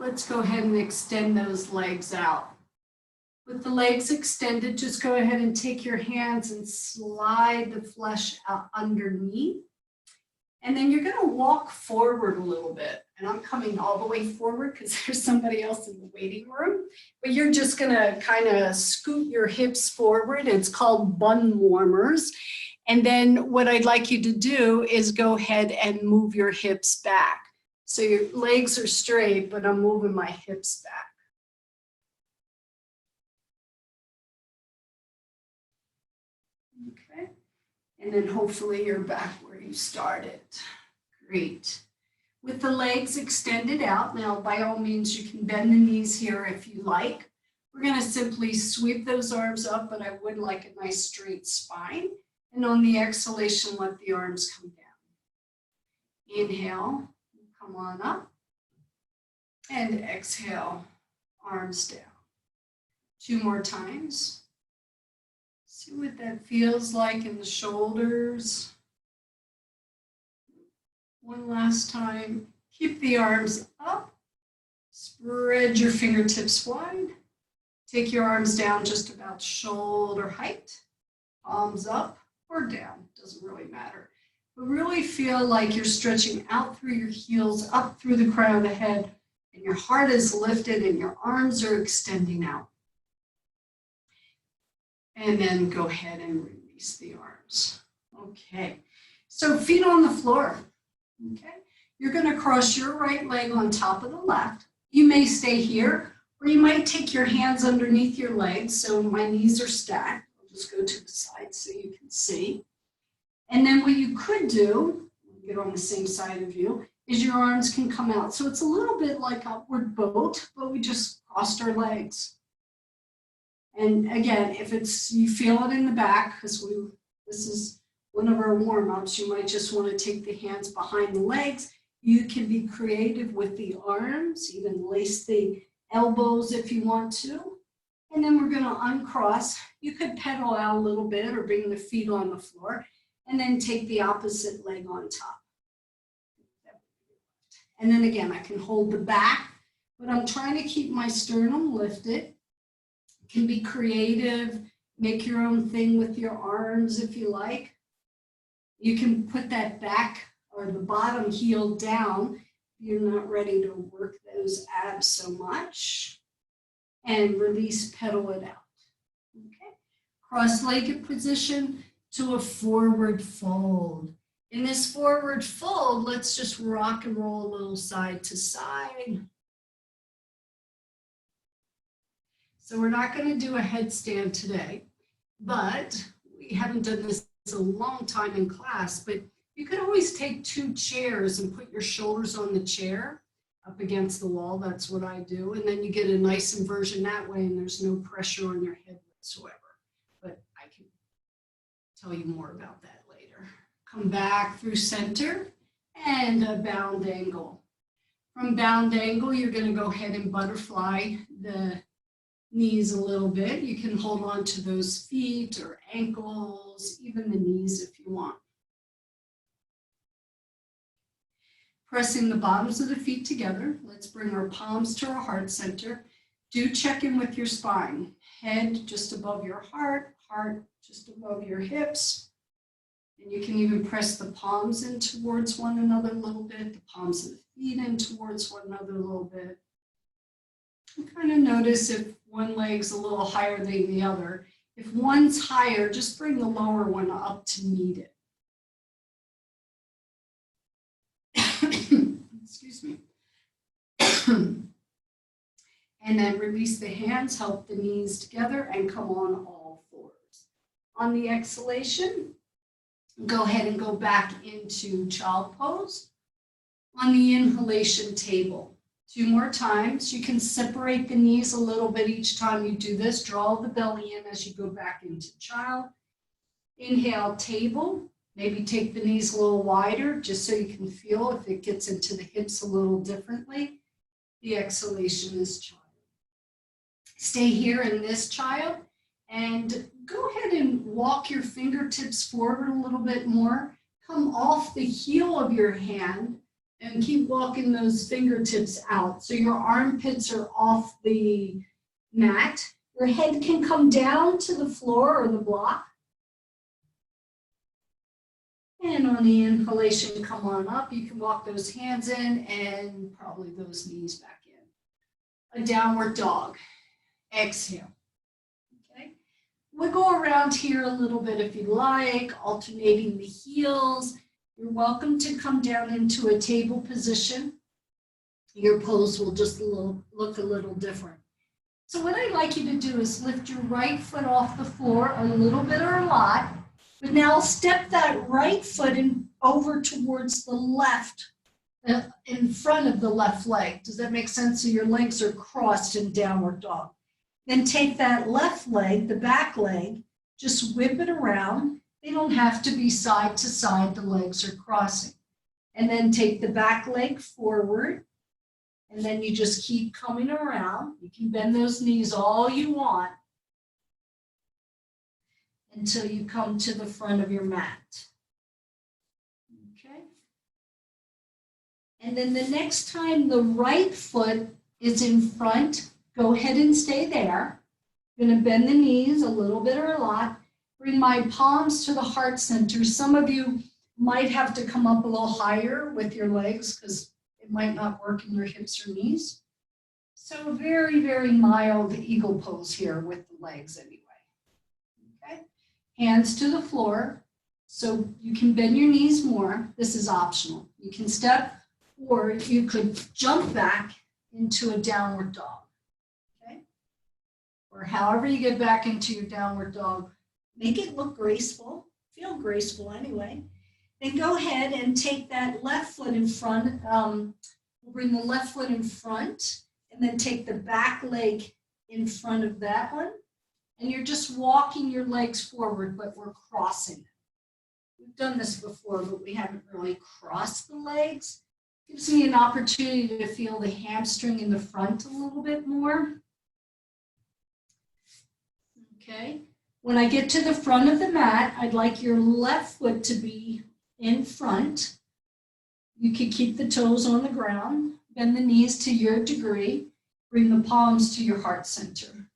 let's go ahead and extend those legs out. With the legs extended, just go ahead and take your hands and slide the flesh out underneath. And then you're going to walk forward a little bit. And I'm coming all the way forward because there's somebody else in the waiting room. But you're just going to kind of scoot your hips forward. It's called Bun Warmers. And then what I'd like you to do is go ahead and move your hips back. So your legs are straight, but I'm moving my hips back. Okay. And then hopefully you're back where you started. Great. With the legs extended out, now by all means you can bend the knees here if you like. We're going to simply sweep those arms up, but I would like a nice straight spine. And on the exhalation, let the arms come down. Inhale, come on up. And exhale, arms down. 2 more times. See what that feels like in the shoulders. 1 last time. Keep the arms up. Spread your fingertips wide. Take your arms down just about shoulder height. Palms up or down, doesn't really matter. But really feel like you're stretching out through your heels, up through the crown of the head, and your heart is lifted and your arms are extending out. And then go ahead and release the arms. Okay, so feet on the floor. Okay, you're going to cross your right leg on top of the left. You may stay here, or you might take your hands underneath your legs. So my knees are stacked. I'll just go to the side so you can see. And then what you could do, get on the same side of you, is your arms can come out. So it's a little bit like upward boat, but we just crossed our legs. And again, if it's you feel it in the back, because this is one of our warm-ups, you might just want to take the hands behind the legs. You can be creative with the arms, even lace the elbows if you want to. And then we're going to uncross. You could pedal out a little bit or bring the feet on the floor, and then take the opposite leg on top. And then again, I can hold the back, but I'm trying to keep my sternum lifted. Can be creative, make your own thing with your arms if you like. You can put that back or the bottom heel down if you're not ready to work those abs so much. And release, pedal it out. Okay, cross-legged position to a forward fold. In this forward fold, let's just rock and roll a little side to side. So we're not going to do a headstand today, but we haven't done this in a long time in class, but you could always take 2 chairs and put your shoulders on the chair up against the wall. That's what I do. And then you get a nice inversion that way and there's no pressure on your head whatsoever. But I can tell you more about that later. Come back through center and a bound angle. From bound angle, you're going to go ahead and butterfly the knees a little bit. You can hold on to those feet or ankles, even the knees if you want. Pressing the bottoms of the feet together. Let's bring our palms to our heart center. Do check in with your spine. Head just above your heart, heart just above your hips. And you can even press the palms in towards one another a little bit, the palms of the feet in towards one another a little bit. And kind of notice if one leg's a little higher than the other. If one's higher, just bring the lower one up to meet it. Excuse me. And then release the hands, help the knees together, and come on all fours. On the exhalation, go ahead and go back into child pose. On the inhalation, table. 2 more times. You can separate the knees a little bit each time you do this. Draw the belly in as you go back into child. Inhale, table. Maybe take the knees a little wider just so you can feel if it gets into the hips a little differently. The exhalation is child. Stay here in this child and go ahead and walk your fingertips forward a little bit more. Come off the heel of your hand And keep walking those fingertips out. So your armpits are off the mat. Your head can come down to the floor or the block. And on the inhalation, come on up. You can walk those hands in and probably those knees back in. A downward dog. Exhale. Okay. We'll go around here a little bit if you like, alternating the heels. You're welcome to come down into a table position. Your pose will just look a little different. So what I'd like you to do is lift your right foot off the floor a little bit or a lot, but now step that right foot over towards the left, in front of the left leg. Does that make sense? So your legs are crossed in downward dog. Then take that left leg, the back leg, just whip it around. They don't have to be side to side, the legs are crossing. And then take the back leg forward, and then you just keep coming around. You can bend those knees all you want until you come to the front of your mat. Okay? And then the next time the right foot is in front, go ahead and stay there. I'm going to bend the knees a little bit or a lot. Bring my palms to the heart center. Some of you might have to come up a little higher with your legs because it might not work in your hips or knees. So very, very mild eagle pose here with the legs anyway. Okay? Hands to the floor. So you can bend your knees more. This is optional. You can step or you could jump back into a downward dog. Okay? Or however you get back into your downward dog. Make it look graceful, feel graceful anyway. Then go ahead and take that left foot in front. We'll bring the left foot in front and then take the back leg in front of that one. And you're just walking your legs forward, but we're crossing it. We've done this before, but we haven't really crossed the legs. Gives me an opportunity to feel the hamstring in the front a little bit more. Okay. When I get to the front of the mat, I'd like your left foot to be in front. You can keep the toes on the ground, bend the knees to your degree, bring the palms to your heart center.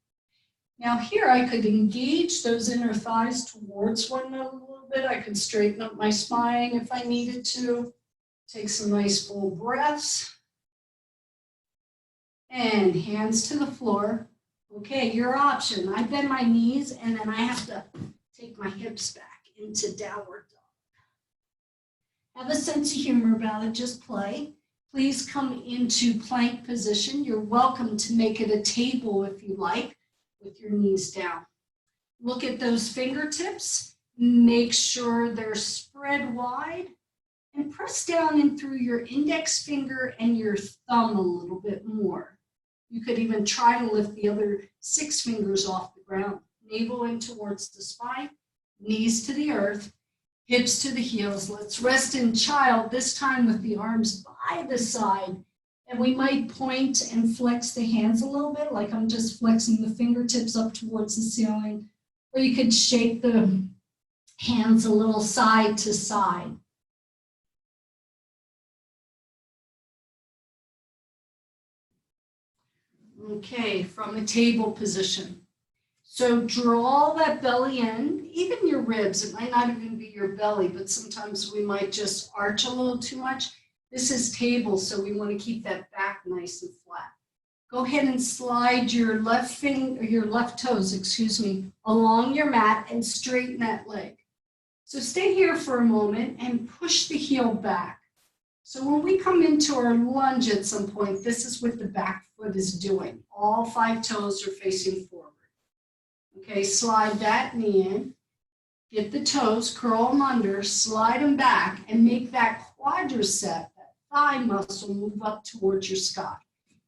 Now here I could engage those inner thighs towards one another a little bit. I could straighten up my spine if I needed to. Take some nice full breaths. And hands to the floor. Okay, your option. I bend my knees and then I have to take my hips back into downward dog. Have a sense of humor about it, just play. Please come into plank position. You're welcome to make it a table if you like, with your knees down. Look at those fingertips. Make sure they're spread wide and press down in through your index finger and your thumb a little bit more. You could even try to lift the other 6 fingers off the ground. Navel in towards the spine, knees to the earth, hips to the heels. Let's rest in child, this time with the arms by the side. And we might point and flex the hands a little bit, like I'm just flexing the fingertips up towards the ceiling. Or you could shake the hands a little side to side. Okay, from a table position. So draw that belly in, even your ribs. It might not even be your belly, but sometimes we might just arch a little too much. This is table, so we want to keep that back nice and flat. Go ahead and slide your left toes, along your mat and straighten that leg. So stay here for a moment and push the heel back. So when we come into our lunge at some point, this is what the back foot is doing. All 5 toes are facing forward. Okay, slide that knee in. Get the toes, curl them under, slide them back, and make that quadricep, that thigh muscle, move up towards your scot.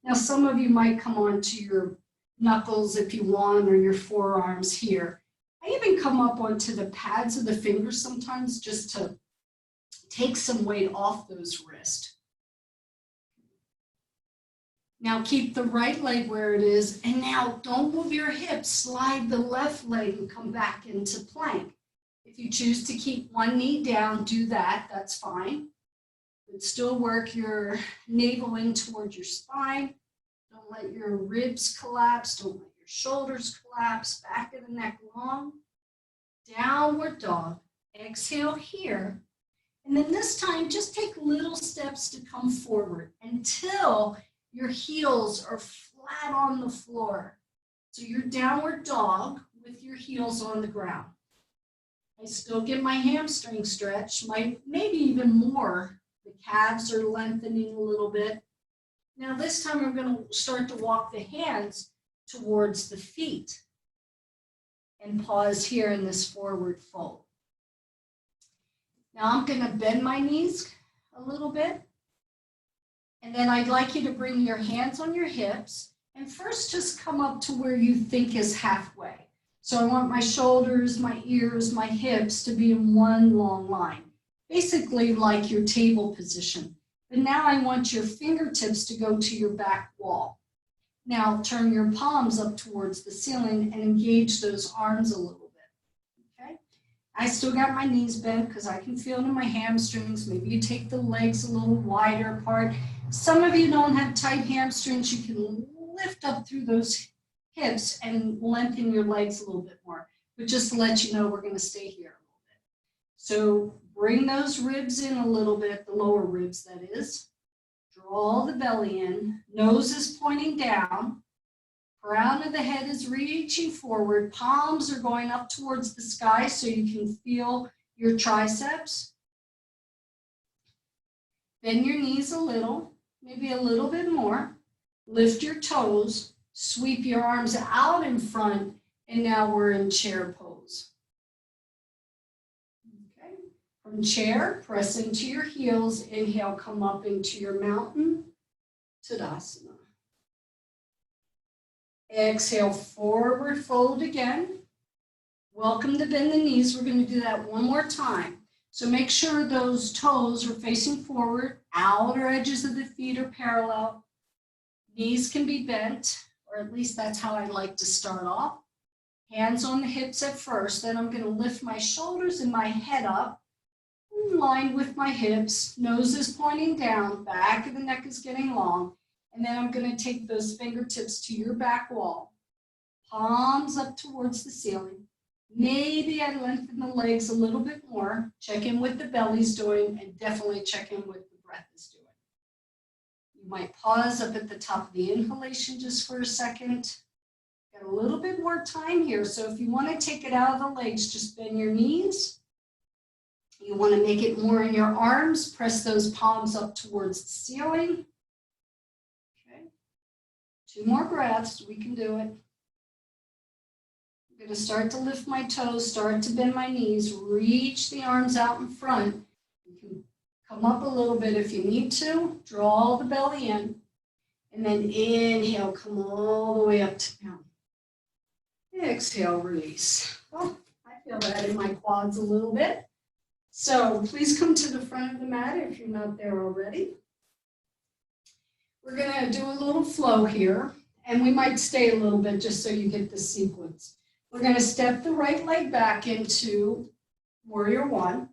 Now, some of you might come onto your knuckles if you want, or your forearms here. I even come up onto the pads of the fingers sometimes just to take some weight off those wrists. Now keep the right leg where it is, and now don't move your hips. Slide the left leg and come back into plank. If you choose to keep one knee down, do that, that's fine. but still work your navel in towards your spine. Don't let your ribs collapse. Don't let your shoulders collapse. Back of the neck long. Downward dog. Exhale here. And then this time, just take little steps to come forward until your heels are flat on the floor. So your downward dog with your heels on the ground. I still get my hamstring stretch, maybe even more. The calves are lengthening a little bit. Now this time I'm going to start to walk the hands towards the feet and pause here in this forward fold. Now I'm going to bend my knees a little bit. And then I'd like you to bring your hands on your hips and first just come up to where you think is halfway. So I want my shoulders, my ears, my hips to be in one long line, basically like your table position. But now I want your fingertips to go to your back wall. Now turn your palms up towards the ceiling and engage those arms a little bit, okay? I still got my knees bent because I can feel it in my hamstrings. Maybe you take the legs a little wider apart. Some of you don't have tight hamstrings. You can lift up through those hips and lengthen your legs a little bit more. But just to let you know, we're going to stay here a little bit. So bring those ribs in a little bit, the lower ribs that is. Draw the belly in. Nose is pointing down. Crown of the head is reaching forward. Palms are going up towards the sky so you can feel your triceps. Bend your knees a little, maybe a little bit more. Lift your toes. Sweep your arms out in front, and now we're in chair pose. Okay. From chair, press into your heels. Inhale, come up into your mountain, Tadasana. Exhale, forward fold again. Welcome to bend the knees. We're going to do that one more time. So make sure those toes are facing forward. Outer edges of the feet are parallel. Knees can be bent. Or at least that's how I like to start off. Hands on the hips at first, then I'm going to lift my shoulders and my head up in line with my hips. Nose is pointing down, back of the neck is getting long. And then I'm going to take those fingertips to your back wall. Palms up towards the ceiling. Maybe I lengthen the legs a little bit more. Check in what the belly's doing and definitely check in what the breath is doing. You might pause up at the top of the inhalation just for a second. Got a little bit more time here, so if you want to take it out of the legs, just bend your knees. You want to make it more in your arms. Press those palms up towards the ceiling. Okay. 2 more breaths. We can do it. I'm going to start to lift my toes, start to bend my knees, reach the arms out in front. You can come up a little bit if you need to. Draw the belly in. And then inhale, come all the way up to down. Exhale, release. Oh, I feel that in my quads a little bit. So please come to the front of the mat if you're not there already. We're going to do a little flow here. And we might stay a little bit just so you get the sequence. We're going to step the right leg back into Warrior One.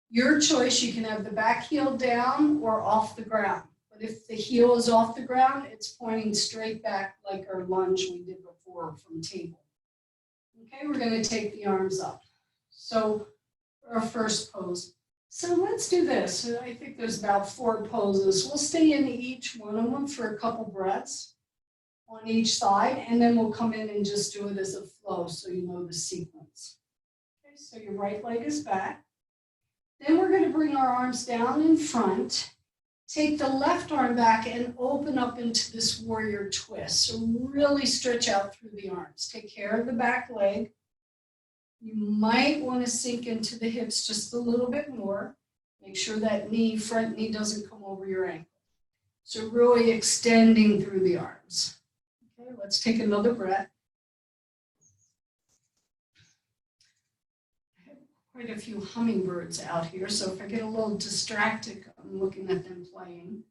Your choice, you can have the back heel down or off the ground. But if the heel is off the ground, it's pointing straight back like our lunge we did before from table. Okay, we're going to take the arms up. So our first pose. So let's do this. I think there's about 4 poses. We'll stay in each one of them for a couple breaths on each side, and then we'll come in and just do it as a flow so you know the sequence. Okay, so your right leg is back. Then we're going to bring our arms down in front. Take the left arm back and open up into this warrior twist. So really stretch out through the arms. Take care of the back leg. You might want to sink into the hips just a little bit more. Make sure that front knee doesn't come over your ankle. So really extending through the arms. Okay, let's take another breath. Quite a few hummingbirds out here, so if I get a little distracted, I'm looking at them playing.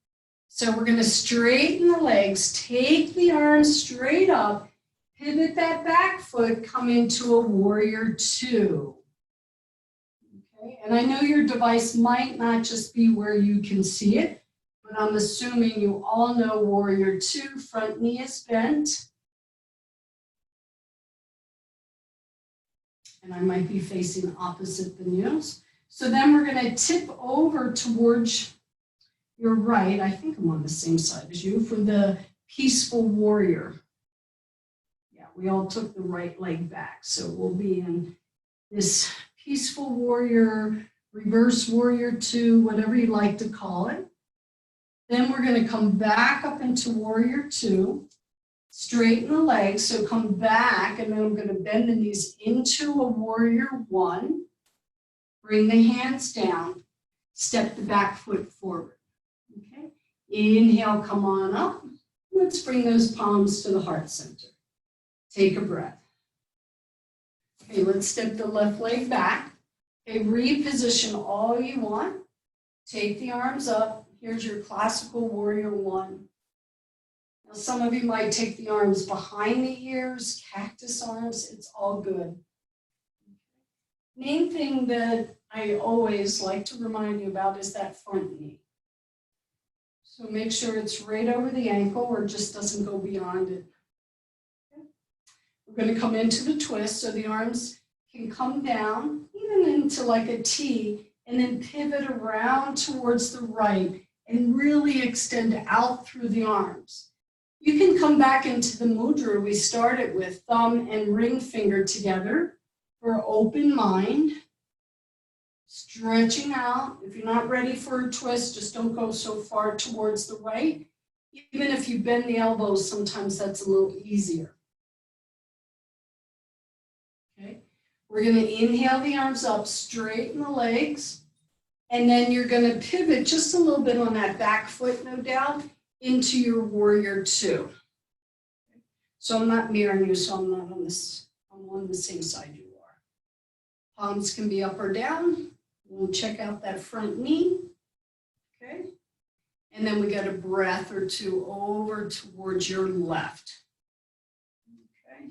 So we're going to straighten the legs, take the arms straight up, pivot that back foot, come into a warrior 2. Okay, and I know your device might not just be where you can see it, but I'm assuming you all know Warrior Two, front knee is bent. And I might be facing opposite the knees. So then we're going to tip over towards your right. I think I'm on the same side as you for the peaceful warrior. Yeah, we all took the right leg back. So we'll be in this peaceful warrior, reverse warrior two, whatever you like to call it. Then we're going to come back up into warrior two. Straighten the legs, so come back, and then I'm going to bend the knees into a warrior one. Bring the hands down. Step the back foot forward. Okay. Inhale, come on up. Let's bring those palms to the heart center. Take a breath. Okay, let's step the left leg back. Okay, reposition all you want. Take the arms up. Here's your classical warrior one. Now, some of you might take the arms behind the ears, cactus arms, it's all good. Main thing that I always like to remind you about is that front knee. So make sure it's right over the ankle or just doesn't go beyond it. Okay. We're going to come into the twist so the arms can come down, even into like a T, and then pivot around towards the right and really extend out through the arms. You can come back into the mudra we started with, thumb and ring finger together for open mind. Stretching out. If you're not ready for a twist, just don't go so far towards the right. Even if you bend the elbows, sometimes that's a little easier. Okay. We're going to inhale the arms up, straighten the legs, and then you're going to pivot just a little bit on that back foot, no doubt, into your warrior two. So I'm not mirroring you, so I'm not on this, I'm on the same side you are. Palms can be up or down. We'll check out that front knee. Okay. And then we got a breath or two over towards your left. Okay.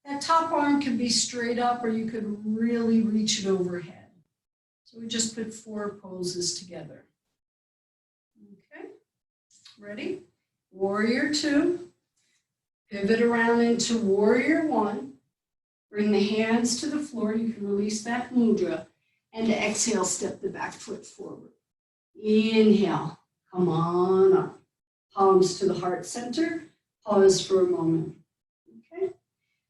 That top arm could be straight up or you could really reach it overhead. So we just put 4 poses together. Okay. Ready? Warrior two. Pivot around into warrior one. Bring the hands to the floor. You can release that mudra. And exhale, step the back foot forward. Inhale, come on up. Palms to the heart center. Pause for a moment. Okay.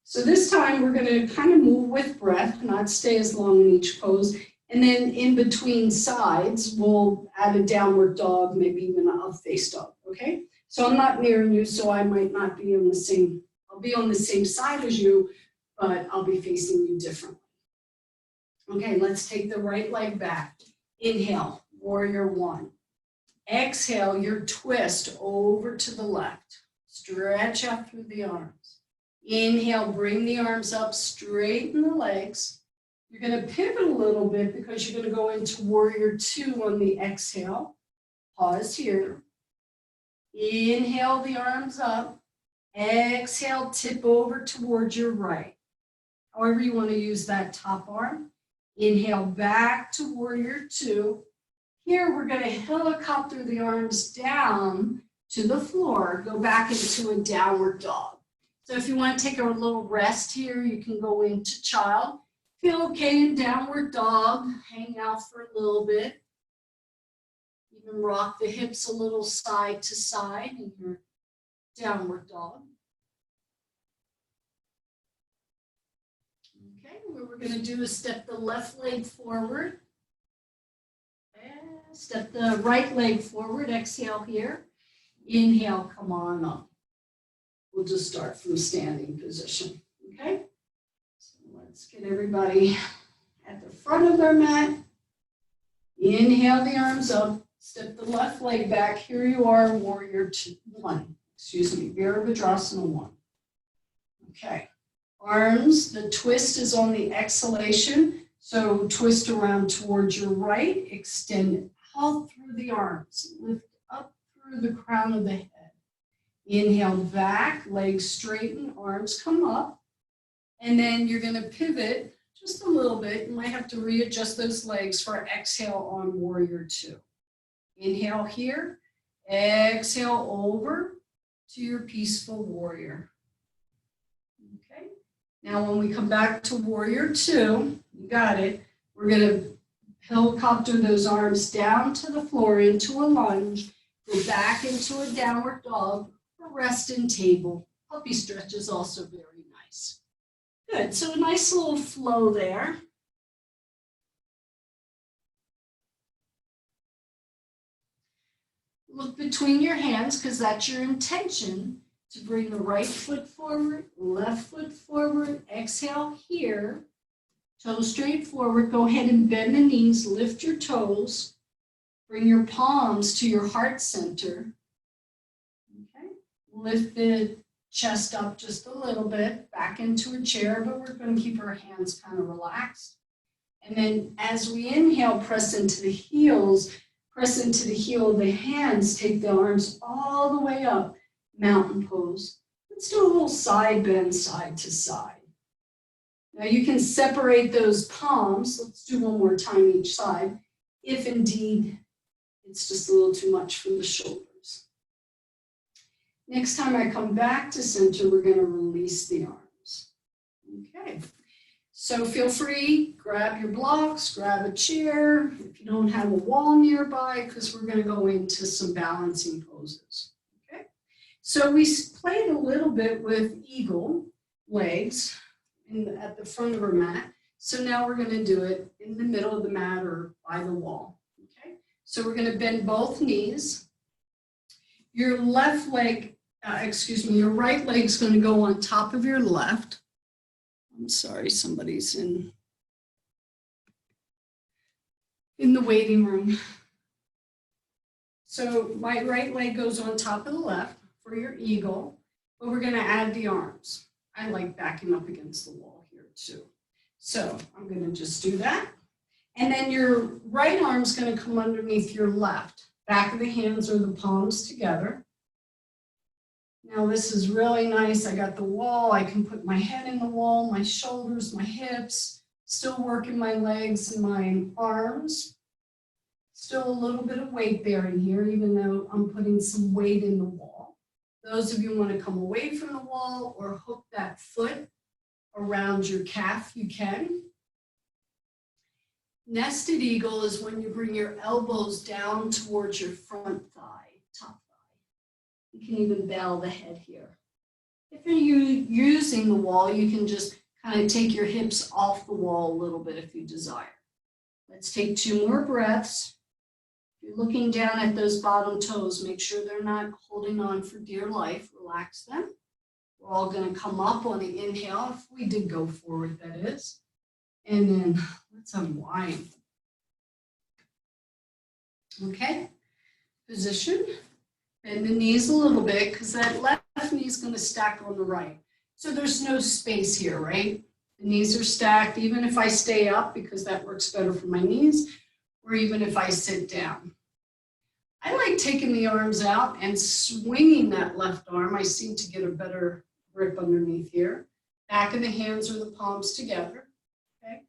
So this time we're going to kind of move with breath, not stay as long in each pose. And then in between sides, we'll add a downward dog, maybe even a face dog. Okay. So I'm not mirroring you, so I might not be on the same, I'll be on the same side as you, but I'll be facing you differently. Okay, let's take the right leg back. Inhale, warrior one. Exhale, your twist over to the left. Stretch out through the arms. Inhale, bring the arms up, straighten the legs. You're going to pivot a little bit because you're going to go into warrior two on the exhale. Pause here. Inhale the arms up. Exhale, tip over towards your right. However you want to use that top arm. Inhale back to warrior two. Here we're going to helicopter the arms down to the floor. Go back into a downward dog. So if you want to take a little rest here, you can go into child. Feel okay in downward dog. Hang out for a little bit. Even rock the hips a little side to side in your downward dog. Okay, what we're going to do is step the left leg forward. And step the right leg forward. Exhale here. Inhale, come on up. We'll just start from standing position. Okay? So let's get everybody at the front of their mat. Inhale the arms up. Step the left leg back. Here you are, warrior one. Virabhadrasana one. Okay. Arms, the twist is on the exhalation. So twist around towards your right. Extend out through the arms. Lift up through the crown of the head. Inhale back, legs straighten, arms come up. And then you're going to pivot just a little bit. You might have to readjust those legs for exhale on warrior two. Inhale here, exhale over to your peaceful warrior. Okay, now when we come back to warrior two, you got it, we're going to helicopter those arms down to the floor into a lunge, go back into a downward dog, or rest in table. Puppy stretch is also very nice. Good, so a nice little flow there. Look between your hands because that's your intention to bring the right foot forward, left foot forward, exhale here, toes straight forward. Go ahead and bend the knees, lift your toes, bring your palms to your heart center. Okay, lift the chest up just a little bit, back into a chair, but we're going to keep our hands kind of relaxed. And then as we inhale, press into the heels, press into the heel of the hands, take the arms all the way up, mountain pose. Let's do a little side bend, side to side. Now you can separate those palms. Let's do one more time each side, if indeed it's just a little too much for the shoulders. Next time I come back to center, we're going to release the arms. Okay, so feel free, grab your blocks, grab a chair, if you don't have a wall nearby, because we're going to go into some balancing poses. Okay, so we played a little bit with eagle legs at the front of our mat. So now we're going to do it in the middle of the mat or by the wall. Okay, so we're going to bend both knees. Your left leg, your right leg's going to go on top of your left. I'm sorry, somebody's in the waiting room. So my right leg goes on top of the left for your eagle, but we're going to add the arms. I like backing up against the wall here too. So I'm going to just do that. And then your right arm's going to come underneath your left. Back of the hands or the palms together. Now this is really nice. I got the wall. I can put my head in the wall, my shoulders, my hips, still working my legs and my arms. Still a little bit of weight bearing here, even though I'm putting some weight in the wall. Those of you who want to come away from the wall or hook that foot around your calf, you can. Nested eagle is when you bring your elbows down towards your front thigh, top thigh. You can even bow the head here. If you're using the wall, you can just kind of take your hips off the wall a little bit if you desire. Let's take 2 more breaths. If you're looking down at those bottom toes, make sure they're not holding on for dear life. Relax them. We're all going to come up on the inhale, if we did go forward, that is. And then let's unwind. Okay, position. Bend the knees a little bit because that left knee is going to stack on the right. So there's no space here, right? The knees are stacked, even if I stay up because that works better for my knees, or even if I sit down. I like taking the arms out and swinging that left arm. I seem to get a better grip underneath here. Back of the hands or the palms together. Okay.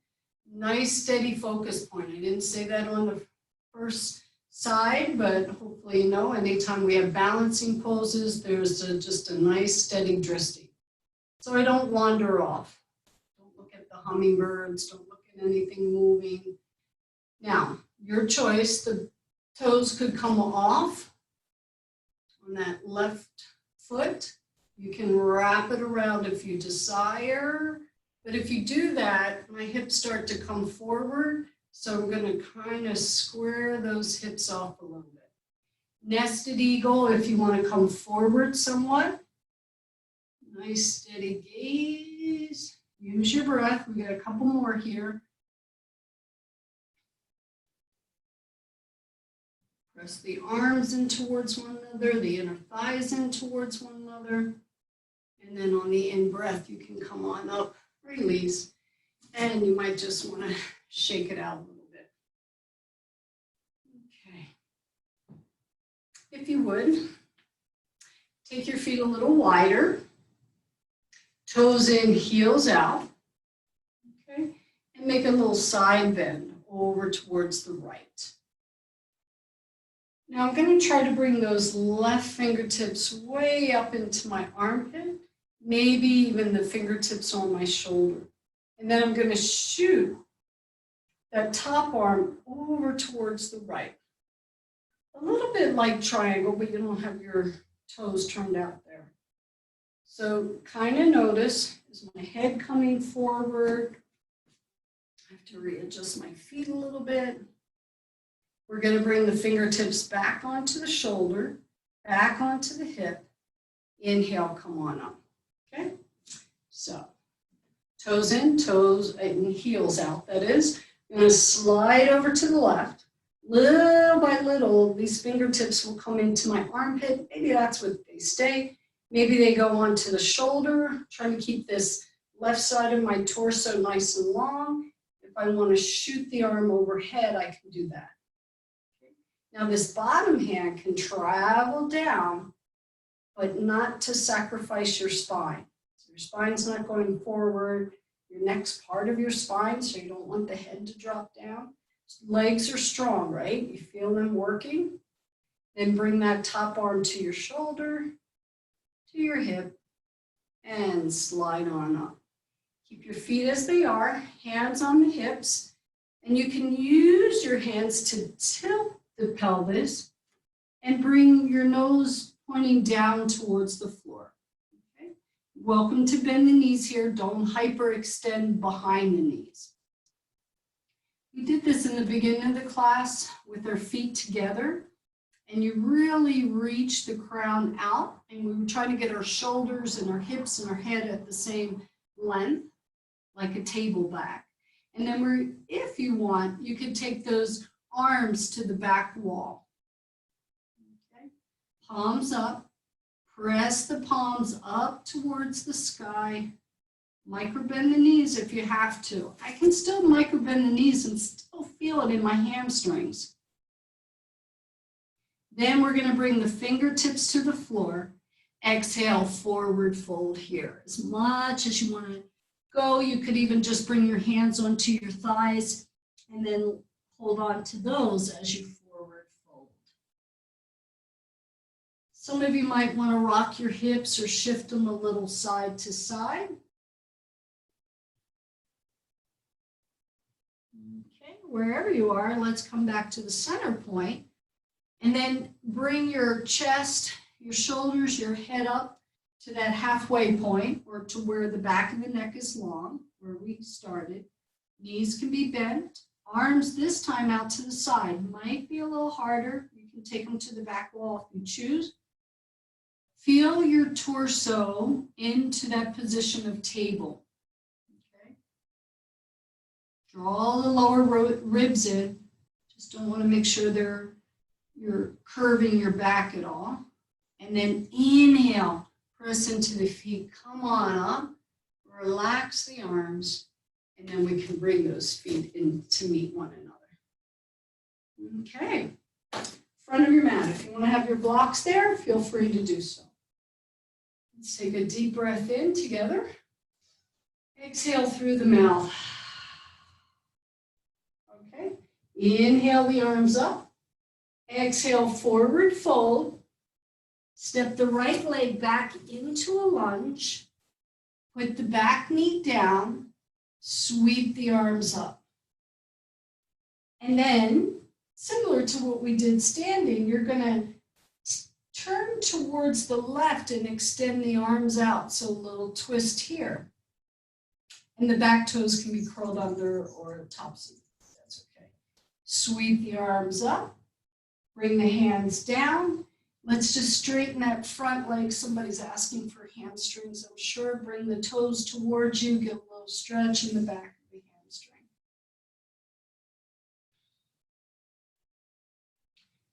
Nice steady focus point. I didn't say that on the first side, but hopefully you know anytime we have balancing poses, there's just a nice steady drifting. So I don't wander off. Don't look at the hummingbirds. Don't look at anything moving. Now, your choice. The toes could come off on that left foot. You can wrap it around if you desire. But if you do that, my hips start to come forward. So I'm going to kind of square those hips off a little bit. Nested eagle, if you want to come forward somewhat. Nice steady gaze. Use your breath. We got a couple more here. Press the arms in towards one another, the inner thighs in towards one another. And then on the in-breath, you can come on up, release. And you might just want to shake it out a little bit. Okay. If you would, take your feet a little wider. Toes in, heels out. Okay. and make a little side bend over towards the right. Now I'm going to try to bring those left fingertips way up into my armpit, maybe even the fingertips on my shoulder. And then I'm going to shoot that top arm over towards the right. A little bit like triangle, but you don't have your toes turned out there. So kind of notice, is my head coming forward? I have to readjust my feet a little bit. We're going to bring the fingertips back onto the shoulder, back onto the hip. Inhale, come on up. Okay? So, toes in, toes and heels out, that is. I'm going to slide over to the left. Little by little, these fingertips will come into my armpit. Maybe that's where they stay. Maybe they go onto the shoulder. Trying to keep this left side of my torso nice and long. If I want to shoot the arm overhead, I can do that. Now this bottom hand can travel down, but not to sacrifice your spine. So your spine's not going forward, your neck's part of your spine, so you don't want the head to drop down. Legs are strong, right? You feel them working. Then bring that top arm to your shoulder, to your hip, and slide on up. Keep your feet as they are, hands on the hips, and you can use your hands to tilt the pelvis and bring your nose pointing down towards the floor. Okay? Welcome to bend the knees here. Don't hyperextend behind the knees. We did this in the beginning of the class with our feet together, and you really reach the crown out, and we were trying to get our shoulders and our hips and our head at the same length, like a table back. And then if you want, you could take those arms to the back wall. Okay. Palms up, press the palms up towards the sky. Micro-bend the knees if you have to. I can still micro-bend the knees and still feel it in my hamstrings. Then we're going to bring the fingertips to the floor. Exhale, forward fold here. As much as you want to go, you could even just bring your hands onto your thighs and then hold on to those as you forward fold. Some of you might want to rock your hips or shift them a little side to side. Okay, wherever you are, let's come back to the center point. And then bring your chest, your shoulders, your head up to that halfway point, or to where the back of the neck is long, where we started. Knees can be bent. Arms this time out to the side. Might be a little harder. You can take them to the back wall if you choose. Feel your torso into that position of table. Okay. Draw the lower ribs in. Just don't want to make sure you're curving your back at all. And then inhale, press into the feet. Come on up. Relax the arms. And then we can bring those feet in to meet one another. Okay. Front of your mat. If you want to have your blocks there, feel free to do so. Let's take a deep breath in together. Exhale through the mouth. Okay. Inhale the arms up. Exhale, forward fold. Step the right leg back into a lunge. Put the back knee down. Sweep the arms up. And then, similar to what we did standing, you're going to turn towards the left and extend the arms out. So a little twist here. And the back toes can be curled under or tops. That's okay. Sweep the arms up. Bring the hands down. Let's just straighten that front leg. Somebody's asking for hamstrings, I'm sure. Bring the toes towards you. Get a little stretch in the back of the hamstring.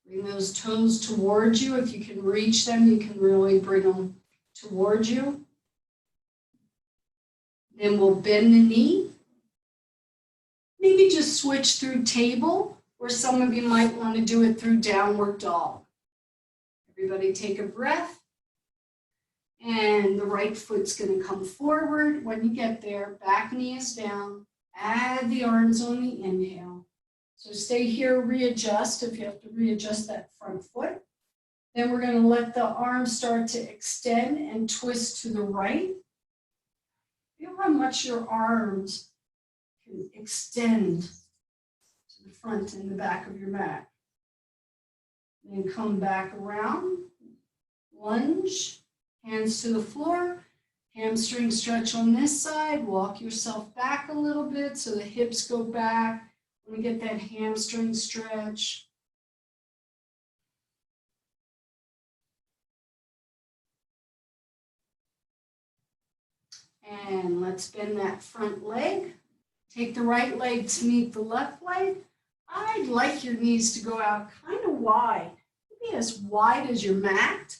Bring those toes towards you. If you can reach them, you can really bring them towards you. Then we'll bend the knee. Maybe just switch through table, or some of you might want to do it through downward dog. Everybody take a breath. And the right foot's going to come forward. When you get there, back knee is down. Add the arms on the inhale. So stay here, readjust if you have to readjust that front foot. Then we're going to let the arms start to extend and twist to the right. Feel how much your arms can extend to the front and the back of your mat. Then come back around, lunge, hands to the floor, hamstring stretch on this side, walk yourself back a little bit so the hips go back. We get that hamstring stretch. And let's bend that front leg. Take the right leg to meet the left leg. I'd like your knees to go out kind of wide, maybe as wide as your mat,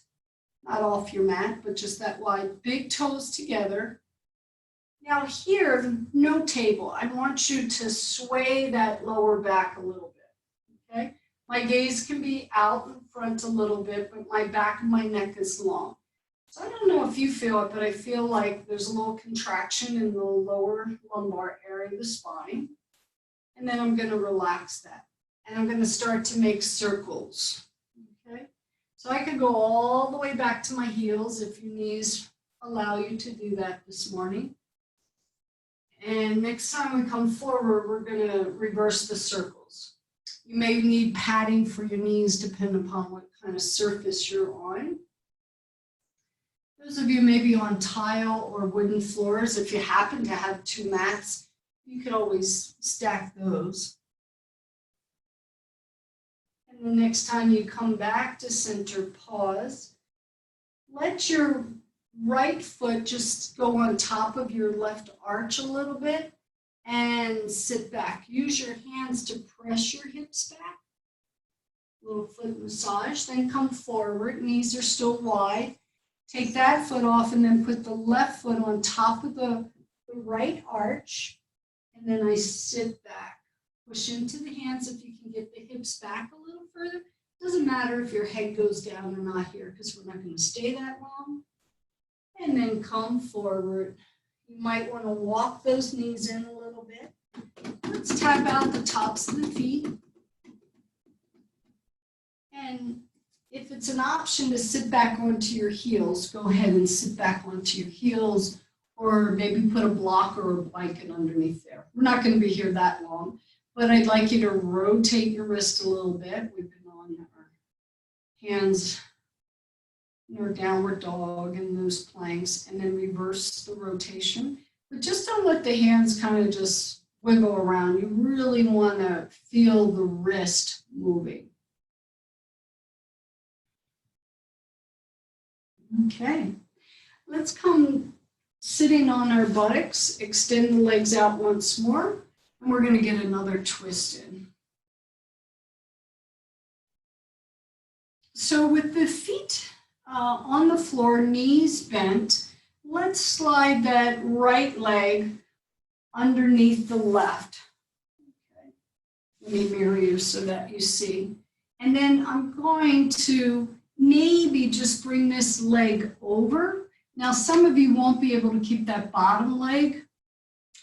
not off your mat, but just that wide, big toes together. Now here, no table. I want you to sway that lower back a little bit, okay? My gaze can be out in front a little bit, but my back of my neck is long. So I don't know if you feel it, but I feel like there's a little contraction in the lower lumbar area of the spine. And then I'm going to relax that. And I'm going to start to make circles, okay? So I could go all the way back to my heels if your knees allow you to do that this morning. And next time we come forward, we're going to reverse the circles. You may need padding for your knees depending upon what kind of surface you're on. Those of you maybe on tile or wooden floors, if you happen to have two mats, you could always stack those. And the next time you come back to center, pause. Let your right foot just go on top of your left arch a little bit and sit back. Use your hands to press your hips back. Little foot massage, then come forward, knees are still wide. Take that foot off and then put the left foot on top of the right arch. And then I sit back. Push into the hands if you can get the hips back a little further. Doesn't matter if your head goes down or not here because we're not going to stay that long. And then come forward. You might want to walk those knees in a little bit. Let's tap out the tops of the feet. And if it's an option to sit back onto your heels, go ahead and sit back onto your heels, or maybe put a block or a blanket underneath there. We're not going to be here that long, but I'd like you to rotate your wrist a little bit. We've been on our hands in our downward dog and those planks, and then reverse the rotation. But just don't let the hands kind of just wiggle around. You really want to feel the wrist moving. Okay, let's come sitting on our buttocks, extend the legs out once more, and we're going to get another twist in. So with the feet on the floor, knees bent, let's slide that right leg underneath the left. Okay. Let me mirror you so that you see. And then I'm going to maybe just bring this leg over. Now, some of you won't be able to keep that bottom leg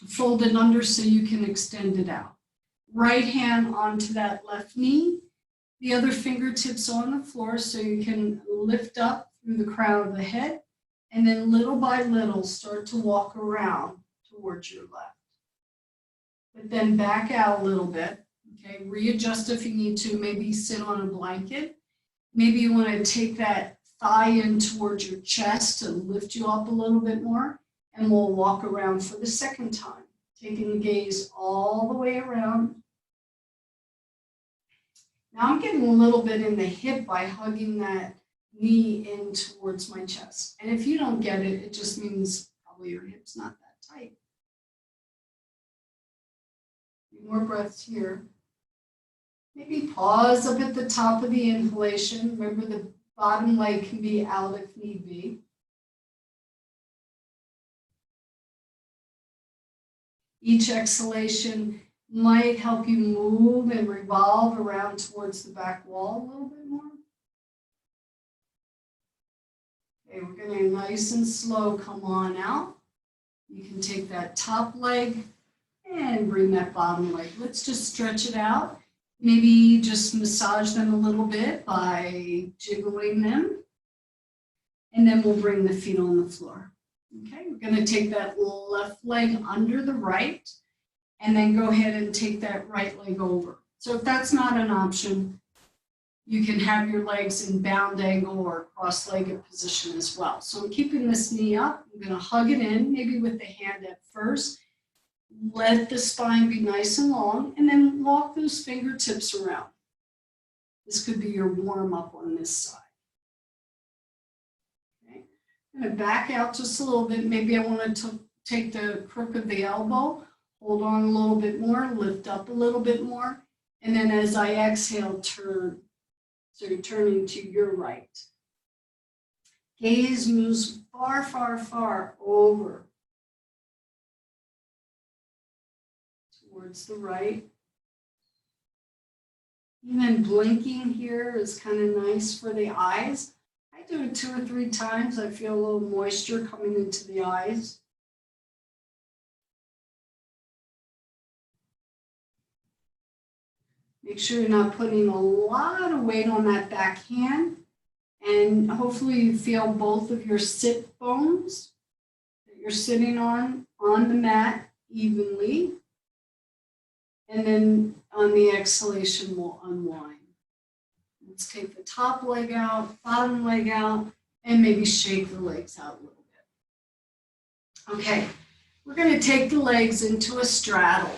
folded under so you can extend it out. Right hand onto that left knee. The other fingertips on the floor so you can lift up through the crown of the head. And then little by little start to walk around towards your left. But then back out a little bit. Okay, readjust if you need to. Maybe sit on a blanket. Maybe you want to take that thigh in towards your chest to lift you up a little bit more, and we'll walk around for the second time, taking the gaze all the way around. Now I'm getting a little bit in the hip by hugging that knee in towards my chest. And if you don't get it, it just means probably your hip's not that tight. A few more breaths here. Maybe pause up at the top of the inhalation. Remember, the bottom leg can be out if need be. Each exhalation might help you move and revolve around towards the back wall a little bit more. Okay, we're going to nice and slow come on out. You can take that top leg And bring that bottom leg. Let's just stretch it out. Maybe just massage them a little bit by jiggling them. And then we'll bring the feet on the floor. Okay, we're going to take that left leg under the right and then go ahead and take that right leg over. So if that's not an option, you can have your legs in bound angle or cross-legged position as well. So I'm keeping this knee up. I'm going to hug it in, maybe with the hand at first. Let the spine be nice and long, and then walk those fingertips around. This could be your warm-up on this side. Okay. I'm going to back out just a little bit. Maybe I want to take the crook of the elbow, hold on a little bit more, lift up a little bit more, and then as I exhale, turn. So you're turning to your right. Gaze moves far, far, far over towards the right. Even blinking here is kind of nice for the eyes. I do it 2 or 3 times. I feel a little moisture coming into the eyes. Make sure you're not putting a lot of weight on that back hand. And hopefully you feel both of your sit bones that you're sitting on the mat evenly. And then on the exhalation, we'll unwind. Let's take the top leg out, bottom leg out, and maybe shake the legs out a little bit. Okay, we're going to take the legs into a straddle.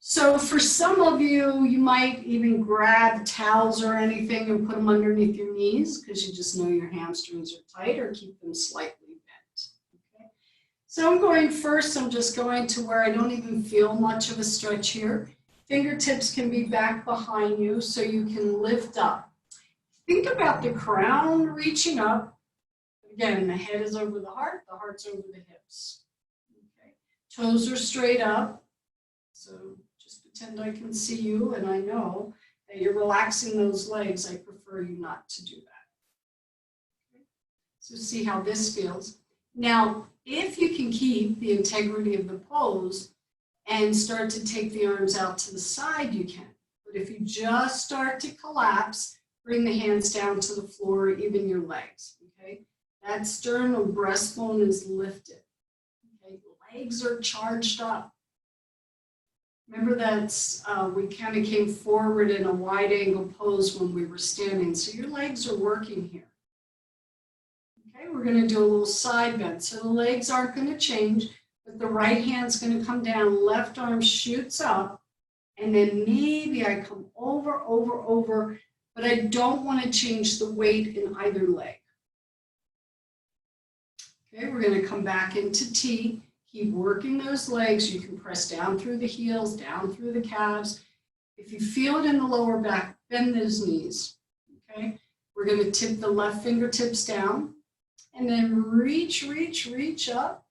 So for some of you, you might even grab towels or anything and put them underneath your knees because you just know your hamstrings are tight, or keep them slightly bent. Okay. So I'm just going to where I don't even feel much of a stretch here. Fingertips can be back behind you so you can lift up. Think about the crown reaching up. Again, the head is over the heart's over the hips. Okay. Toes are straight up. So pretend I can see you and I know that you're relaxing those legs. I prefer you not to do that. Okay. So see how this feels. Now, if you can keep the integrity of the pose and start to take the arms out to the side, you can. But if you just start to collapse, bring the hands down to the floor, even your legs. Okay. That sternum breastbone is lifted. Okay. Legs are charged up. Remember that we kind of came forward in a wide angle pose when we were standing. So your legs are working here. Okay, we're going to do a little side bend. So the legs aren't going to change, but the right hand's going to come down, left arm shoots up, and then maybe I come over, but I don't want to change the weight in either leg. Okay, we're going to come back into T. Keep working those legs. You can press down through the heels, down through the calves. If you feel it in the lower back, bend those knees. Okay, we're going to tip the left fingertips down and then reach up.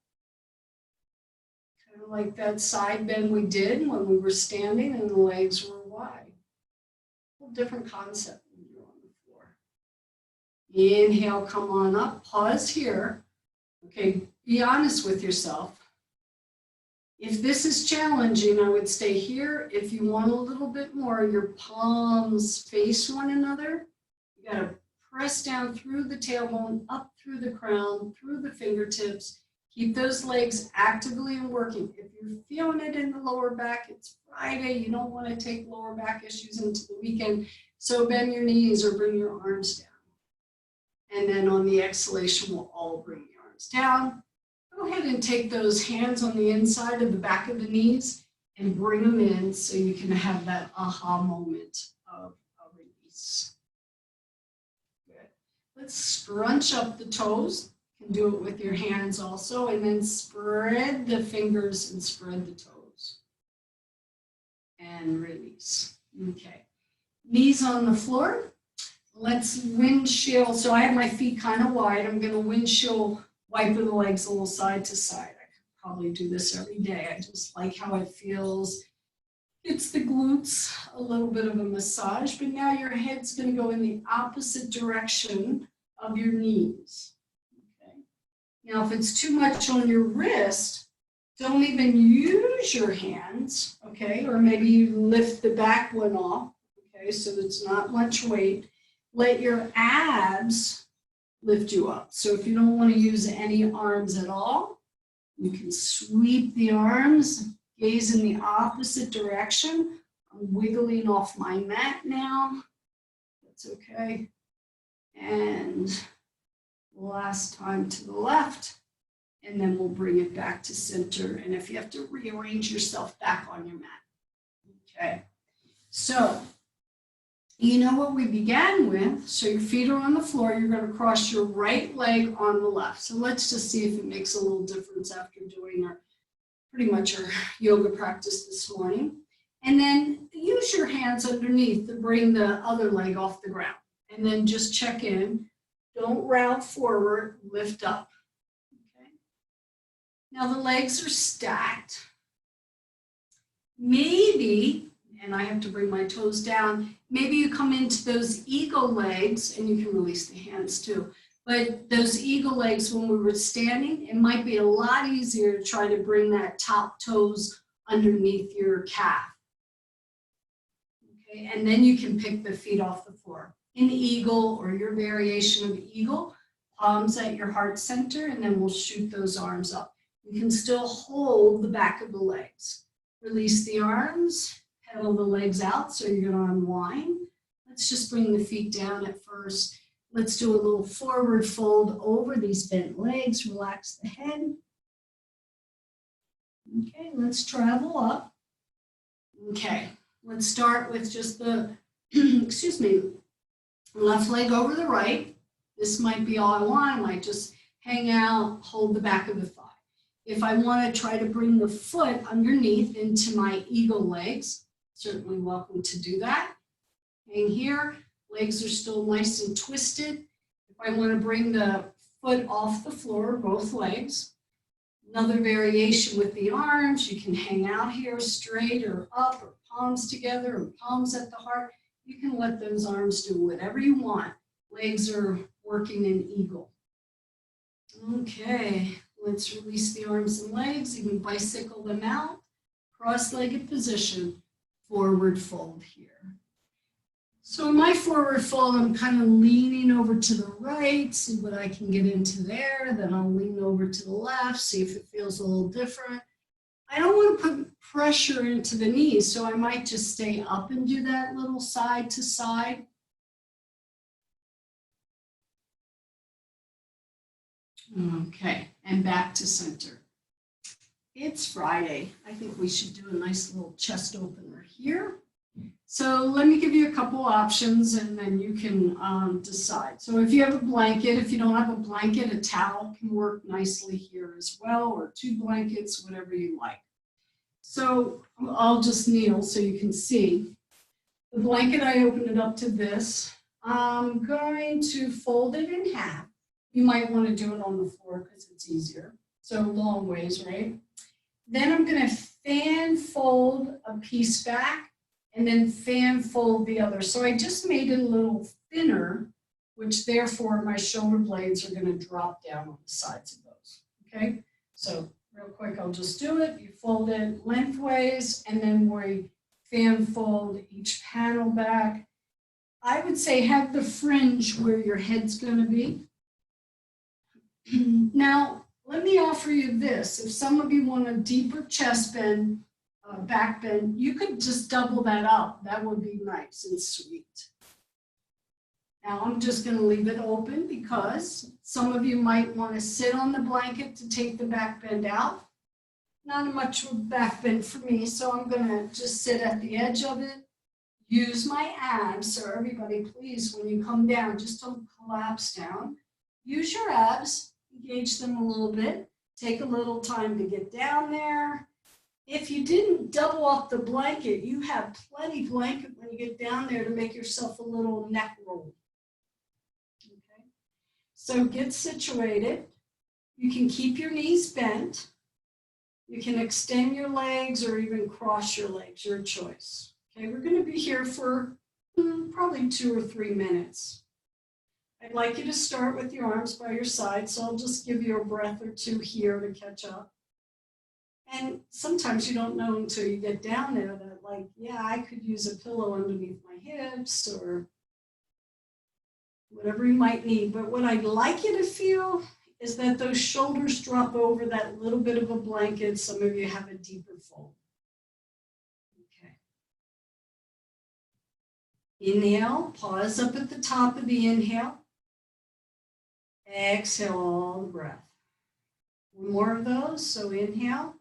Kind of like that side bend we did when we were standing and the legs were wide. A whole different concept when you're on the floor. Inhale, come on up, pause here. Okay, be honest with yourself. If this is challenging, I would stay here. If you want a little bit more, your palms face one another. You got to press down through the tailbone, up through the crown, through the fingertips. Keep those legs actively and working. If you're feeling it in the lower back, it's Friday. You don't want to take lower back issues into the weekend. So bend your knees or bring your arms down. And then on the exhalation, we'll all bring the arms down. Go ahead and take those hands on the inside of the back of the knees and bring them in so you can have that aha moment of a release. Good. Let's scrunch up the toes. You can do it with your hands also, and then spread the fingers and spread the toes. And release. Okay. Knees on the floor. Let's windshield. So I have my feet kind of wide. I'm going to windshield wipe the legs a little side to side. I could probably do this every day. I just like how it feels. It's the glutes, a little bit of a massage, but now your head's going to go in the opposite direction of your knees. Okay. Now, if it's too much on your wrist, Don't even use your hands, okay? Or maybe you lift the back one off, okay? So it's not much weight. Let your abs lift you up. So if you don't want to use any arms at all, you can sweep the arms, gaze in the opposite direction. I'm wiggling off my mat now. That's okay. And last time to the left. And then we'll bring it back to center. And if you have to rearrange yourself back on your mat. Okay. So, you know what we began with. So your feet are on the floor. You're going to cross your right leg on the left. So let's just see if it makes a little difference after doing pretty much our yoga practice this morning. And then use your hands underneath to bring the other leg off the ground. And then just check in. Don't round forward, lift up. Now the legs are stacked. Maybe, and I have to bring my toes down, maybe you come into those eagle legs, and you can release the hands too, but those eagle legs when we were standing, it might be a lot easier to try to bring that top toes underneath your calf. Okay, and then you can pick the feet off the floor. In eagle or your variation of eagle, palms at your heart center, and then we'll shoot those arms up. You can still hold the back of the legs. Release the arms, pedal the legs out so you're going to unwind. Let's just bring the feet down at first. Let's do a little forward fold over these bent legs. Relax the head. Okay, let's travel up. Okay, let's start with just the, excuse me, left leg over the right. This might be all I want. I might just hang out, hold the back of the thigh. If I want to try to bring the foot underneath into my eagle legs, certainly welcome to do that. Hang here, legs are still nice and twisted. If I want to bring the foot off the floor, both legs. Another variation with the arms, you can hang out here straight or up or palms together or palms at the heart. You can let those arms do whatever you want. Legs are working in eagle. Okay. Let's release the arms and legs. You can bicycle them out. Cross-legged position. Forward fold here. So in my forward fold, I'm kind of leaning over to the right, see what I can get into there. Then I'll lean over to the left, see if it feels a little different. I don't want to put pressure into the knees, so I might just stay up and do that little side to side. Okay, and back to center. It's Friday. I think we should do a nice little chest opener here. So let me give you a couple options and then you can decide. So if you have a blanket, if you don't have a blanket, a towel can work nicely here as well, or 2 blankets, whatever you like. So I'll just kneel so you can see. The blanket, I opened it up to this. I'm going to fold it in half. You might want to do it on the floor because it's easier. So long ways, right? Then I'm going to fan fold a piece back and then fan fold the other. So I just made it a little thinner, which therefore my shoulder blades are going to drop down on the sides of those. Okay? So real quick, I'll just do it. You fold it lengthways and then we fan fold each panel back. I would say have the fringe where your head's going to be. Now, let me offer you this. If some of you want a deeper chest bend, back bend, you could just double that up. That would be nice and sweet. Now, I'm just going to leave it open because some of you might want to sit on the blanket to take the back bend out. Not much of a back bend for me, so I'm going to just sit at the edge of it. Use my abs. So everybody, please, when you come down, just don't collapse down. Use your abs. Engage them a little bit. Take a little time to get down there. If you didn't double up the blanket, you have plenty blanket when you get down there to make yourself a little neck roll. Okay? So get situated. You can keep your knees bent. You can extend your legs or even cross your legs, your choice. Okay, we're going to be here for probably 2 or 3 minutes. I'd like you to start with your arms by your side, so I'll just give you a breath or two here to catch up. And sometimes you don't know until you get down there that, like, yeah, I could use a pillow underneath my hips or whatever you might need. But what I'd like you to feel is that those shoulders drop over that little bit of a blanket. Some of you have a deeper fold. Okay. Inhale, pause up at the top of the inhale. Exhale all the breath. One more of those. So inhale,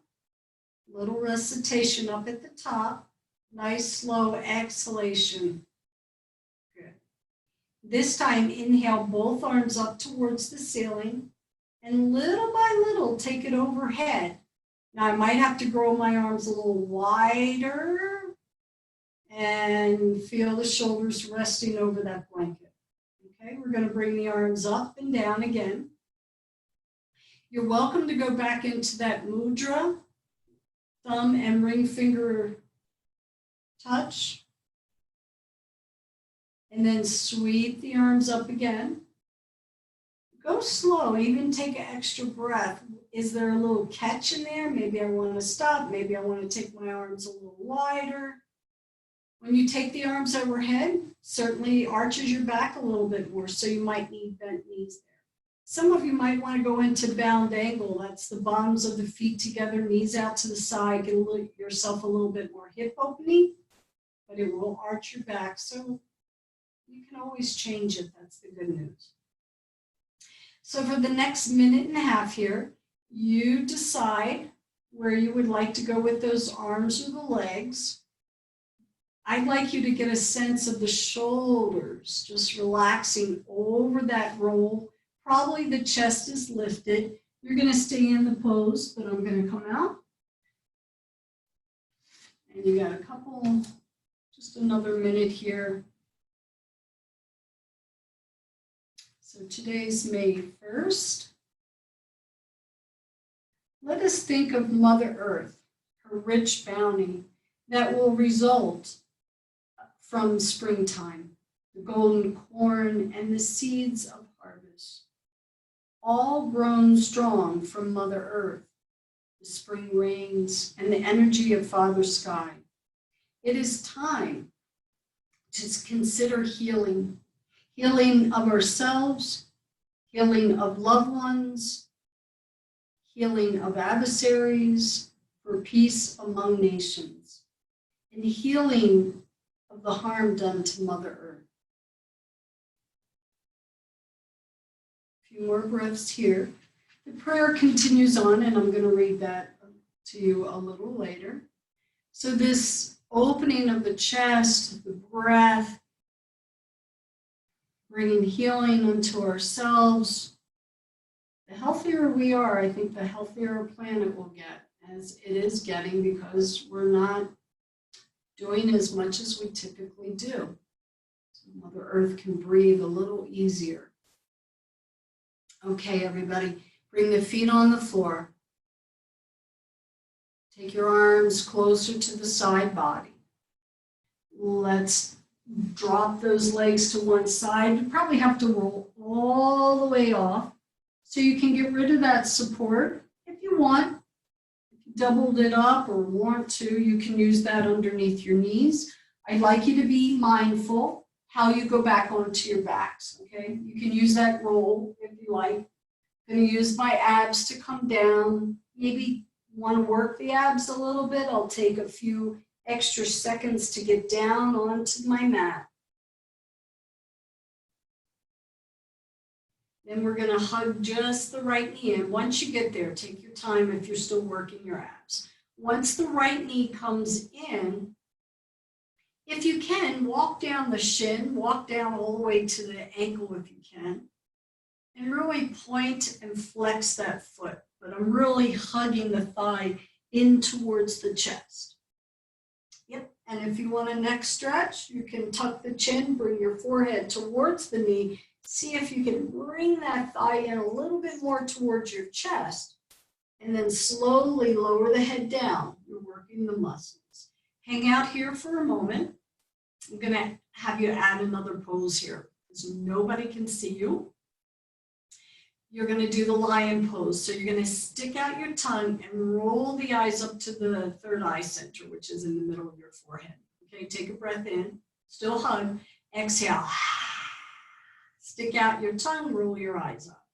little recitation up at the top. Nice slow exhalation. Good. This time, inhale both arms up towards the ceiling. And little by little, take it overhead. Now, I might have to grow my arms a little wider and feel the shoulders resting over that blanket. Okay, we're going to bring the arms up and down again. You're welcome to go back into that mudra, thumb and ring finger touch. And then sweep the arms up again. Go slow, even take an extra breath. Is there a little catch in there? Maybe I want to stop. Maybe I want to take my arms a little wider. When you take the arms overhead, certainly arches your back a little bit more, so you might need bent knees there. Some of you might want to go into bound angle. That's the bottoms of the feet together, knees out to the side. Give yourself a little bit more hip opening, but it will arch your back. So you can always change it. That's the good news. So for the next minute and a half here, you decide where you would like to go with those arms or the legs. I'd like you to get a sense of the shoulders, just relaxing over that roll. Probably the chest is lifted. You're going to stay in the pose, but I'm going to come out. And you got a couple, just another minute here. So today's May 1st. Let us think of Mother Earth, her rich bounty that will result from springtime, the golden corn and the seeds of harvest, all grown strong from Mother Earth, the spring rains and the energy of Father Sky. It is time to consider healing. Healing of ourselves, healing of loved ones, healing of adversaries, for peace among nations, and healing of the harm done to Mother Earth. A few more breaths here. The prayer continues on, and I'm going to read that to you a little later. So this opening of the chest, the breath, bringing healing unto ourselves. The healthier we are, I think the healthier our planet will get, as it is getting, because we're not doing as much as we typically do. So Mother Earth can breathe a little easier. Okay, everybody, bring the feet on the floor. Take your arms closer to the side body. Let's drop those legs to one side. You probably have to roll all the way off so you can get rid of that support if you want. If you doubled it up or want to, you can use that underneath your knees. I'd like you to be mindful how you go back onto your backs, okay? You can use that roll if you like. I'm going to use my abs to come down. Maybe want to work the abs a little bit. I'll take a few extra seconds to get down onto my mat. Then we're going to hug just the right knee in. Once you get there, take your time if you're still working your abs. Once the right knee comes in, if you can, walk down the shin, walk down all the way to the ankle if you can, and really point and flex that foot. But I'm really hugging the thigh in towards the chest. Yep, and if you want a neck stretch, you can tuck the chin, bring your forehead towards the knee. See if you can bring that thigh in a little bit more towards your chest, and then slowly lower the head down. You're working the muscles. Hang out here for a moment. I'm going to have you add another pose here, so nobody can see you. you're going to do the lion pose. So you're going to stick out your tongue and roll the eyes up to the third eye center, which is in the middle of your forehead. Okay, take a breath in, still hug, exhale. Stick out your tongue, roll your eyes up.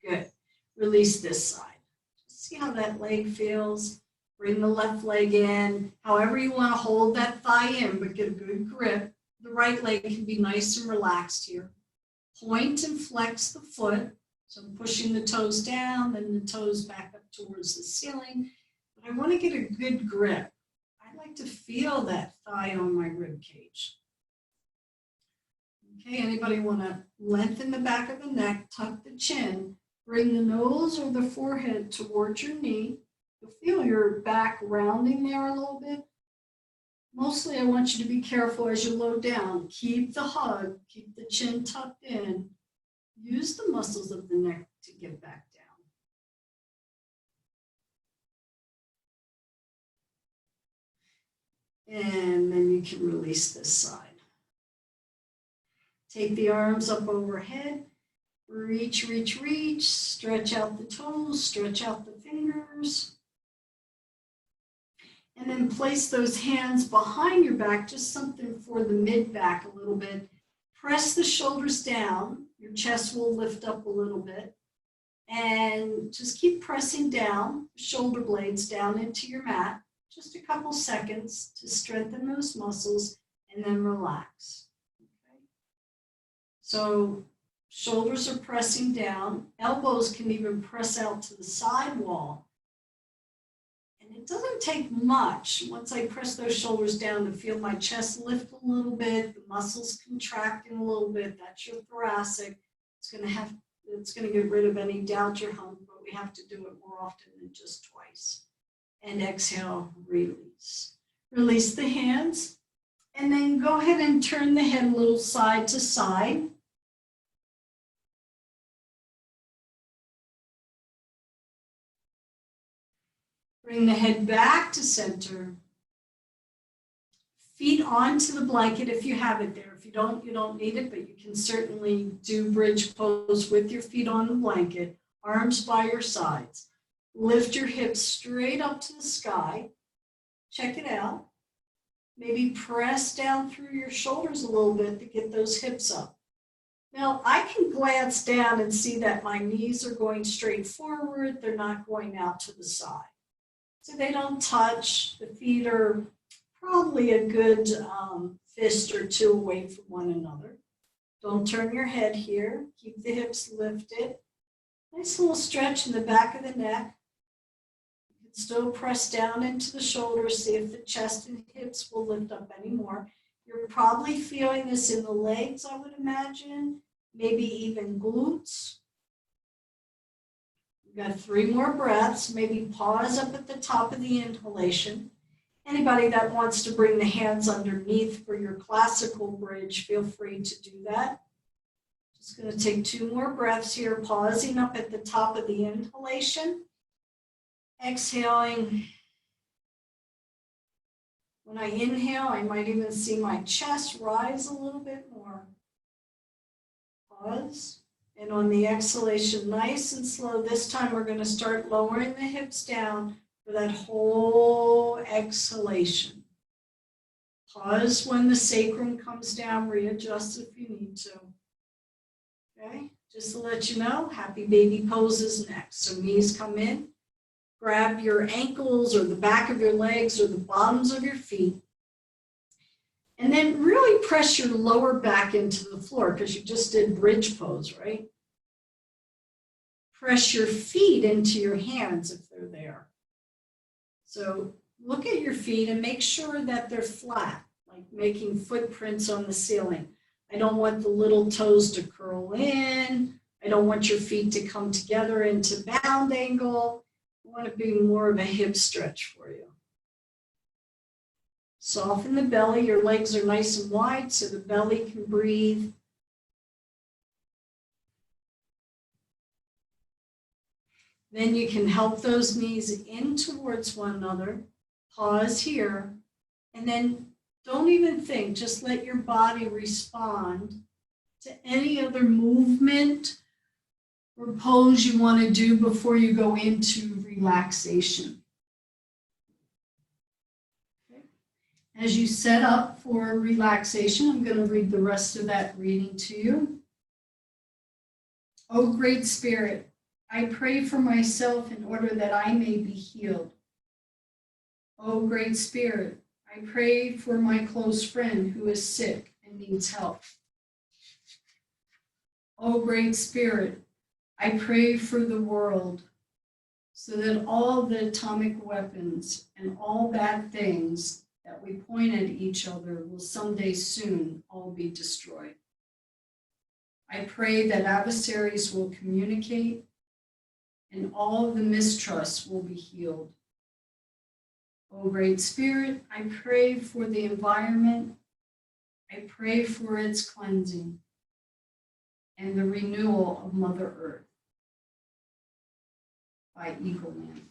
Good. Release this side. See how that leg feels. Bring the left leg in. However you want to hold that thigh in, but get a good grip. The right leg can be nice and relaxed here. Point and flex the foot. So I'm pushing the toes down, then the toes back up towards the ceiling. But I want to get a good grip. I like to feel that thigh on my rib cage. Okay, anybody want to lengthen the back of the neck, tuck the chin, bring the nose or the forehead towards your knee. You'll feel your back rounding there a little bit. Mostly I want you to be careful as you load down. Keep the hug, keep the chin tucked in. Use the muscles of the neck to get back down. And then you can release this side. Take the arms up overhead. Reach, reach, reach. Stretch out the toes, stretch out the fingers. And then place those hands behind your back, just something for the mid-back a little bit. Press the shoulders down. Your chest will lift up a little bit. And just keep pressing down, shoulder blades down into your mat. Just a couple seconds to strengthen those muscles and then relax. Okay. So shoulders are pressing down. Elbows can even press out to the side wall. And it doesn't take much once I press those shoulders down to feel my chest lift a little bit, the muscles contracting a little bit. That's your thoracic. It's going to get rid of any doubt or hump, but we have to do it more often than just twice. And exhale, release. Release the hands, and then go ahead and turn the head a little side to side. Bring the head back to center. Feet onto the blanket if you have it there. If you don't need it, but you can certainly do bridge pose with your feet on the blanket. Arms by your sides. Lift your hips straight up to the sky. Check it out. Maybe press down through your shoulders a little bit to get those hips up. Now, I can glance down and see that my knees are going straight forward. They're not going out to the side. So they don't touch. The feet are probably a good fist or two away from one another. Don't turn your head here. Keep the hips lifted. Nice little stretch in the back of the neck. You can still press down into the shoulders, see if the chest and hips will lift up anymore. You're probably feeling this in the legs, I would imagine, maybe even glutes. We've got 3 more breaths. Maybe pause up at the top of the inhalation. Anybody that wants to bring the hands underneath for your classical bridge, feel free to do that. Just going to take 2 more breaths here, pausing up at the top of the inhalation. Exhaling. When I inhale, I might even see my chest rise a little bit more. Pause. And on the exhalation, nice and slow. This time we're going to start lowering the hips down for that whole exhalation. Pause when the sacrum comes down, readjust if you need to. Okay, just to let you know, happy baby pose is next. So knees come in, grab your ankles or the back of your legs or the bottoms of your feet. And then really press your lower back into the floor because you just did bridge pose, right? Press your feet into your hands if they're there. So look at your feet and make sure that they're flat, like making footprints on the ceiling. I don't want the little toes to curl in. I don't want your feet to come together into bound angle. I want it to be more of a hip stretch for you. Soften the belly. Your legs are nice and wide so the belly can breathe. Then you can help those knees in towards one another. Pause here. And then don't even think. Just let your body respond to any other movement or pose you want to do before you go into relaxation. Okay. As you set up for relaxation, I'm going to read the rest of that reading to you. O Great Spirit, I pray for myself in order that I may be healed. O Great Spirit, I pray for my close friend who is sick and needs help. O Great Spirit, I pray for the world so that all the atomic weapons and all bad things that we point at each other will someday soon all be destroyed. I pray that adversaries will communicate and all the mistrusts will be healed. O Great Spirit, I pray for the environment. I pray for its cleansing and the renewal of Mother Earth. By Eagle Man.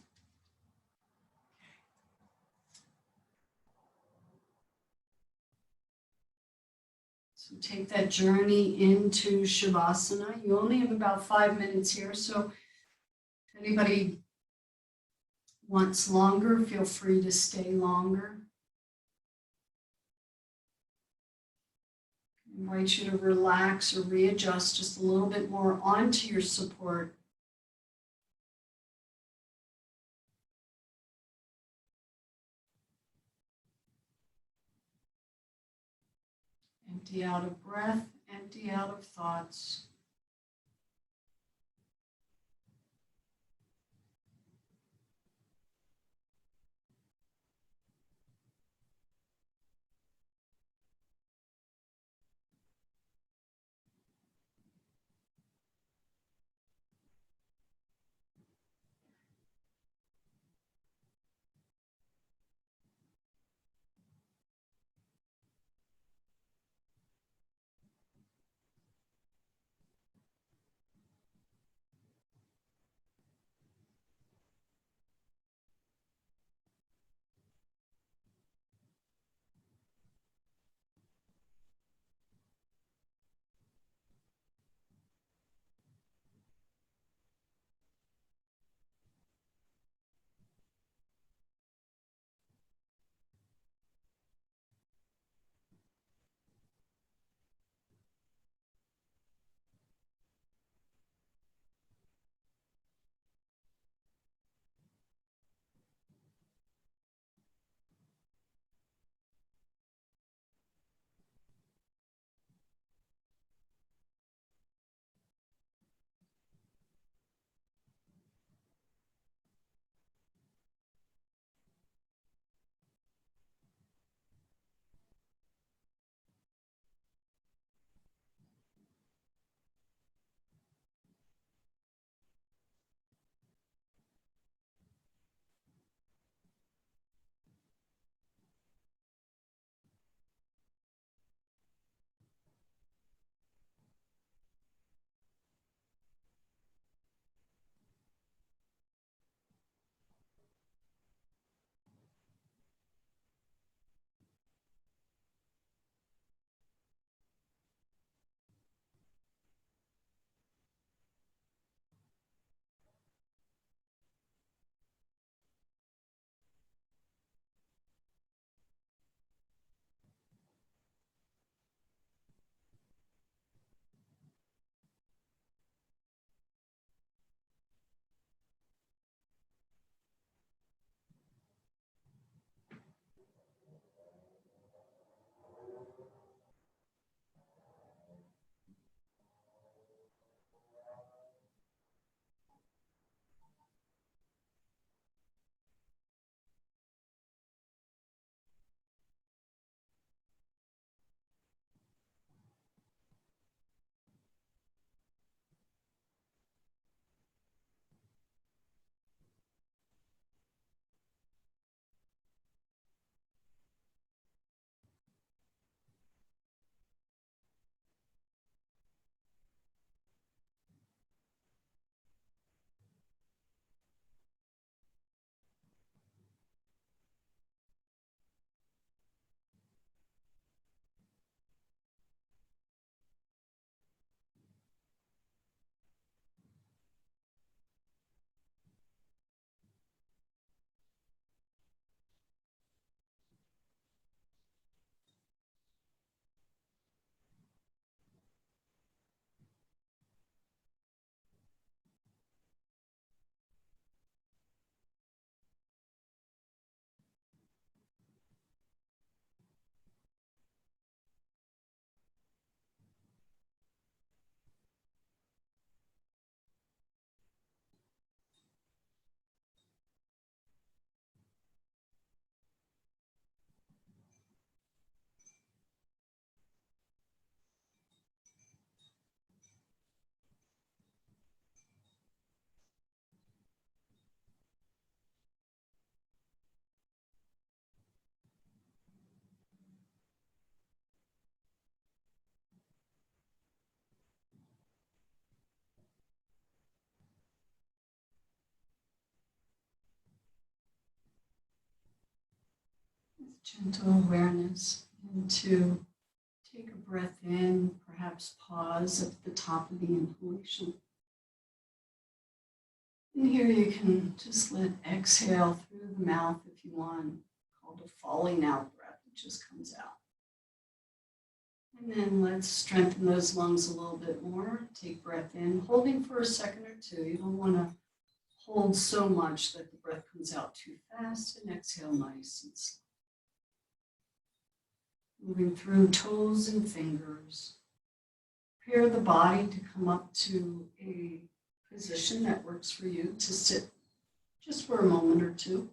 So take that journey into Shavasana. You only have about 5 minutes here, so if anybody wants longer, feel free to stay longer. I invite you to relax or readjust just a little bit more onto your support. Empty out of breath, empty out of thoughts. gentle awareness, and to take a breath in, perhaps pause at the top of the inhalation. And here you can just let exhale through the mouth if you want, called a falling out breath. It just comes out. And then let's strengthen those lungs a little bit more. Take breath in, holding for a second or two. You don't want to hold so much that the breath comes out too fast, and exhale nice and slow. Moving through toes and fingers. Prepare the body to come up to a position that works for you to sit just for a moment or two.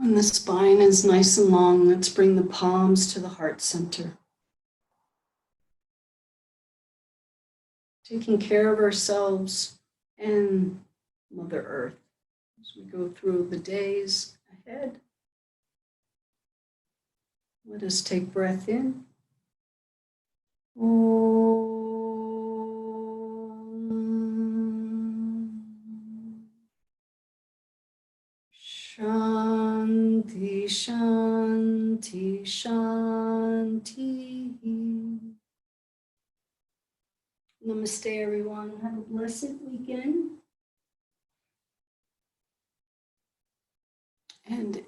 When the spine is nice and long, let's bring the palms to the heart center. Taking care of ourselves and Mother Earth as we go through the days ahead. Let us take breath in. Shanti, Shanti, Shanti. Namaste, everyone. Have a blessed weekend. And